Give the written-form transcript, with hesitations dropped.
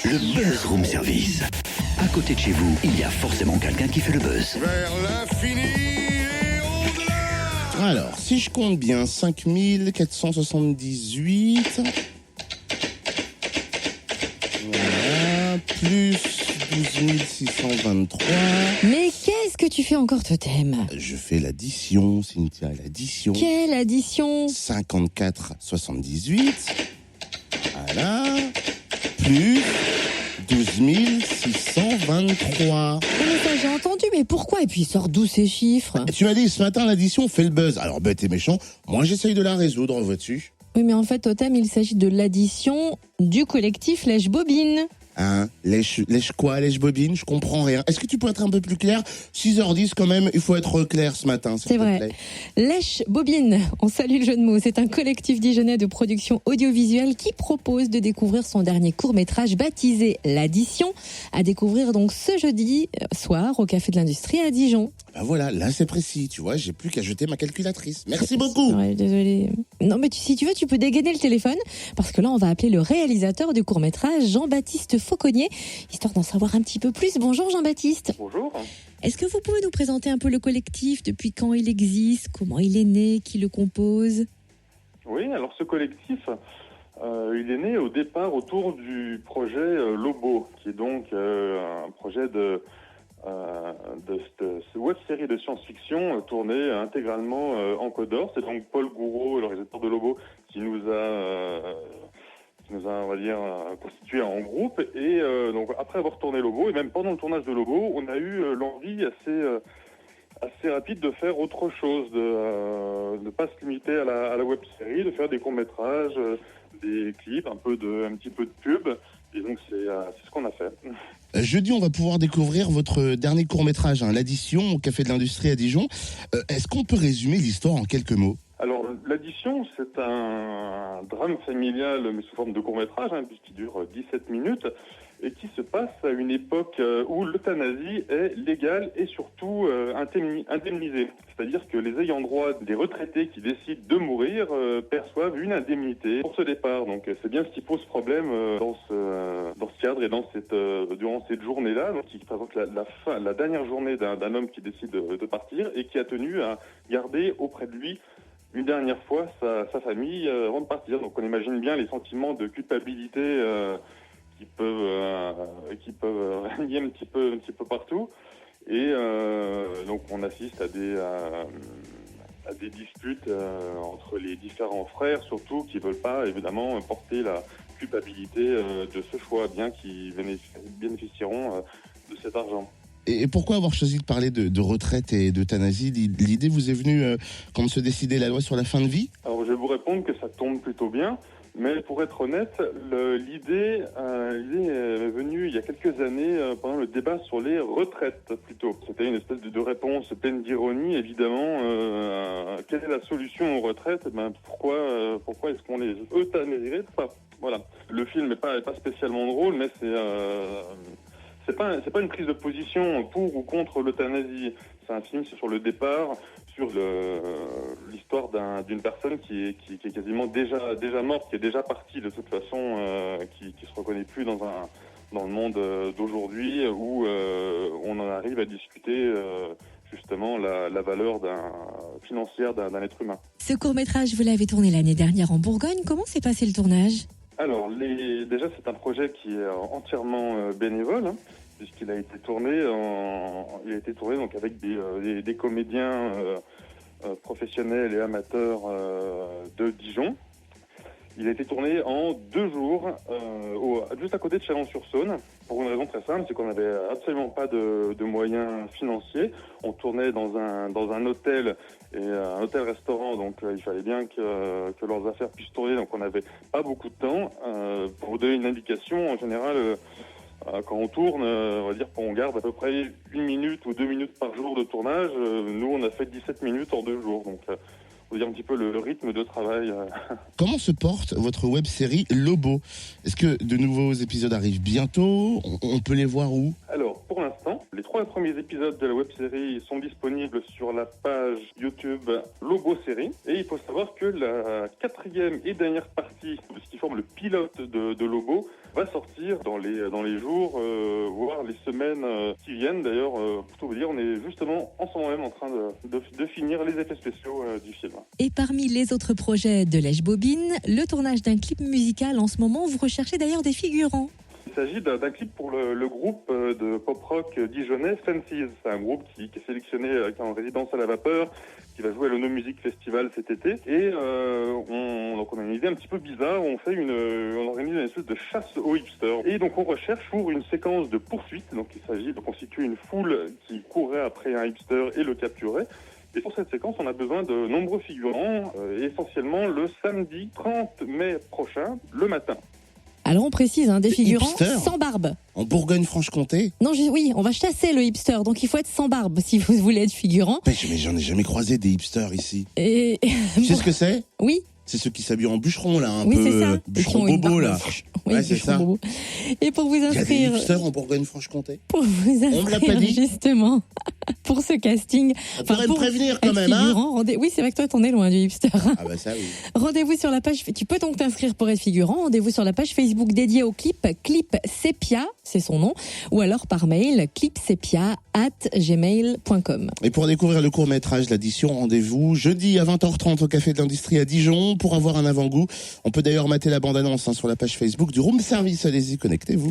Le Buzz Room Service. À côté de chez vous, il y a forcément quelqu'un qui fait le buzz. Vers l'infini et au-delà. Alors, si je compte bien, 5478. Voilà, plus 12623. Mais qu'est-ce que tu fais encore, Totem? Je fais l'addition, Cynthia, l'addition. Quelle addition? 5478. Voilà. Plus 12623. Mais ça, j'ai entendu, mais pourquoi? Et puis, il sort d'où ces chiffres? Tu m'as dit, ce matin, l'addition fait le buzz. Alors, bête et méchant, moi, j'essaye de la résoudre, vois-tu? Oui, mais en fait, Totem, il s'agit de l'addition du collectif Lèche Bobine. Hein? Lèche quoi? Lèche bobine? Je comprends rien. Est-ce que tu peux être un peu plus clair? 6h10 quand même, il faut être clair ce matin, s'il C'est te vrai. plaît. Lèche Bobine, on salue le jeu de mots. C'est un collectif dijonnais de production audiovisuelle qui propose de découvrir son dernier court-métrage baptisé L'Addition, à découvrir donc ce jeudi soir au Café de l'Industrie à Dijon. Ben voilà, là c'est précis, tu vois, j'ai plus qu'à jeter ma calculatrice. Merci beaucoup. Ouais, désolée. Non, mais si tu veux, tu peux dégainer le téléphone, parce que là, on va appeler le réalisateur du court-métrage, Jean-Baptiste Fauconnier, histoire d'en savoir un petit peu plus. Bonjour Jean-Baptiste. Bonjour. Est-ce que vous pouvez nous présenter un peu le collectif, depuis quand il existe, comment il est né, qui le compose? Oui, alors ce collectif, il est né au départ autour du projet Lobo, qui est donc un projet de cette web-série de science-fiction tournée intégralement en Côte-d'Or. C'est donc Paul Gouraud, le réalisateur de Lobo, qui nous a, on va dire, constitué en groupe. Et donc après avoir tourné Lobo, et même pendant le tournage de Lobo, on a eu l'envie assez rapide de faire autre chose, de ne pas se limiter à la web-série, de faire des courts-métrages, des clips, un petit peu de pub. Et donc c'est ce qu'on a fait. Jeudi, on va pouvoir découvrir votre dernier court-métrage, hein, L'Addition, au Café de l'Industrie à Dijon. Est-ce qu'on peut résumer l'histoire en quelques mots? Alors, L'Addition, c'est un drame familial, mais sous forme de court-métrage, puisqu'il dure 17 minutes, et qui se passe à une époque où l'euthanasie est légale et surtout indemnisée. C'est-à-dire que les ayants droit des retraités qui décident de mourir perçoivent une indemnité pour ce départ. Donc c'est bien ce qui pose problème dans ce cadre et durant cette journée-là, donc qui présente la dernière journée d'un homme qui décide de partir et qui a tenu à garder auprès de lui une dernière fois sa famille avant de partir. Donc on imagine bien les sentiments de culpabilité qui peuvent régner un petit peu partout. Et donc on assiste à des disputes entre les différents frères, surtout, qui veulent pas évidemment porter la culpabilité de ce choix, bien qu'ils bénéficieront de cet argent. Et pourquoi avoir choisi de parler de retraite et d'euthanasie? L'idée vous est venue quand se décidait la loi sur la fin de vie? Alors je vais vous répondre que ça tombe plutôt bien. Mais pour être honnête, l'idée est venue il y a quelques années pendant le débat sur les retraites plutôt. C'était une espèce de réponse pleine d'ironie, évidemment. Quelle est la solution aux retraites? Pourquoi est-ce qu'on les euthanasierait? Voilà. Le film n'est pas spécialement drôle, mais c'est pas une prise de position pour ou contre l'euthanasie. C'est un film sur le départ, sur l'histoire d'une personne qui est quasiment déjà morte, qui est déjà partie de toute façon, qui se reconnaît plus dans le monde d'aujourd'hui, où on en arrive à discuter justement la valeur financière d'un être humain. Ce court-métrage, vous l'avez tourné l'année dernière en Bourgogne. Comment s'est passé le tournage? Alors, déjà, c'est un projet qui est entièrement bénévole, puisqu'il a été tourné donc avec des comédiens professionnels et amateurs de Dijon. Il a été tourné en 2 jours, juste à côté de Chalon-sur-Saône, pour une raison très simple, c'est qu'on n'avait absolument pas de moyens financiers. On tournait dans un hôtel et un hôtel-restaurant, donc il fallait bien que leurs affaires puissent tourner, donc on n'avait pas beaucoup de temps. Pour vous donner une indication, en général, quand on tourne, on va dire qu'on garde à peu près 1 minute ou 2 minutes par jour de tournage. Nous, on a fait 17 minutes en 2 jours, donc faut dire un petit peu le rythme de travail. Comment se porte votre web-série Lobo? Est-ce que de nouveaux épisodes arrivent bientôt? On peut les voir où? Alors, pour l'instant, les 3 3 premiers épisodes de la web-série sont disponibles sur la page YouTube Lobo Série. Et il faut savoir que la 4e et dernière partie de ce qui forme le pilote de Lobo va sortir dans les jours, voire les semaines qui viennent. D'ailleurs, pour tout vous dire, on est justement en ce moment même en train de finir les effets spéciaux du film. Et parmi les autres projets de Lèche Bobine, le tournage d'un clip musical en ce moment, vous recherchez d'ailleurs des figurants. Il s'agit d'un clip pour le groupe de pop-rock dijonnais Fences. C'est un groupe qui est sélectionné en résidence à la vapeur, qui va jouer à l'Ono Music Festival cet été. Et donc on a une idée un petit peu bizarre, on organise une espèce de chasse aux hipsters. Et donc on recherche pour une séquence de poursuite. Donc il s'agit de constituer une foule qui courrait après un hipster et le capturait. Et pour cette séquence, on a besoin de nombreux figurants, essentiellement le samedi 30 mai prochain, le matin. Alors on précise, des figurants hipsters sans barbe. En Bourgogne-Franche-Comté? Non, oui, on va chasser le hipster, donc il faut être sans barbe si vous voulez être figurant. Mais j'en ai jamais croisé des hipsters ici. Et Tu sais ce que c'est? Oui. C'est ceux qui s'habillent en bûcheron, là, un Oui, peu c'est ça. bûcheron Et qui ont une bobo, barbe. là. Oui, Ouais, c'est bûcheron ça. bobo. Et pour vous Il y a des inscrire, hipsters en Bourgogne-Franche-Comté? pour vous On me l'a pas inscrire dit. justement pour ce casting, On pourrait me pour prévenir quand être même, hein? figurant, oui, c'est vrai que toi t'en es loin du hipster. Ah bah ça oui. Rendez-vous sur la page, tu peux donc t'inscrire pour être figurant, rendez-vous sur la page Facebook dédiée au clip Sepia, c'est son nom, ou alors par mail clipsepia@gmail.com. Et pour découvrir le court-métrage L'Addition, rendez-vous jeudi à 20h30 au Café de l'Industrie à Dijon pour avoir un avant-goût. On peut d'ailleurs mater la bande-annonce sur la page Facebook du Room Service. Allez-y, connectez-vous.